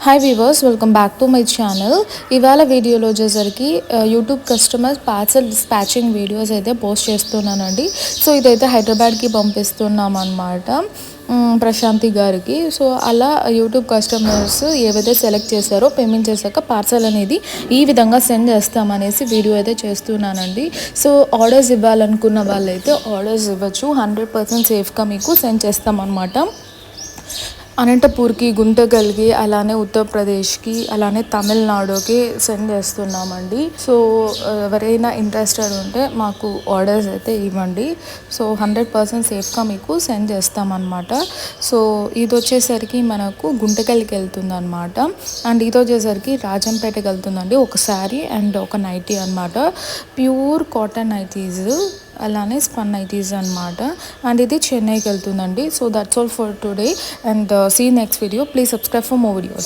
Hi weavers, welcome back to my channel. ఇవాళ వీడియోలో వచ్చేసరికి YouTube customer parcel dispatching videos అయితే పోస్ట్ చేస్తున్నానండి. సో ఇదైతే హైదరాబాద్కి పంపిస్తున్నాం అనమాట, ప్రశాంతి గారికి. సో అలా యూట్యూబ్ కస్టమర్స్ ఏవైతే సెలెక్ట్ చేశారో పేమెంట్ చేశాక పార్సల్ అనేది ఈ విధంగా సెండ్ చేస్తామనేసి వీడియో అయితే చేస్తున్నానండి. సో ఆర్డర్స్ ఇవ్వాలనుకున్న వాళ్ళైతే ఆర్డర్స్ ఇవ్వచ్చు. 100% సేఫ్గా మీకు సెండ్ చేస్తామన్నమాట. అనంతపూర్కి, గుంతకల్కి, అలానే ఉత్తరప్రదేశ్కి, అలానే తమిళనాడుకి సెండ్ చేస్తున్నామండి. సో ఎవరైనా ఇంట్రెస్టెడ్ ఉంటే మాకు ఆర్డర్స్ అయితే ఇవ్వండి. సో 100% సేఫ్గా మీకు సెండ్ చేస్తామన్నమాట. సో ఇది వచ్చేసరికి మనకు గుంతకల్కి వెళ్తుంది అనమాట. అండ్ ఇది వచ్చేసరికి రాజంపేటకి వెళ్తుందండి. ఒక శారీ అండ్ ఒక నైటీ అనమాట. ప్యూర్ కాటన్ నైటీస్, అలానే స్పన్ నైటీస్ అనమాట. అండ్ ఇది చెన్నైకి వెళ్తుందండి. So that's all for today and see next video. Please subscribe for more videos.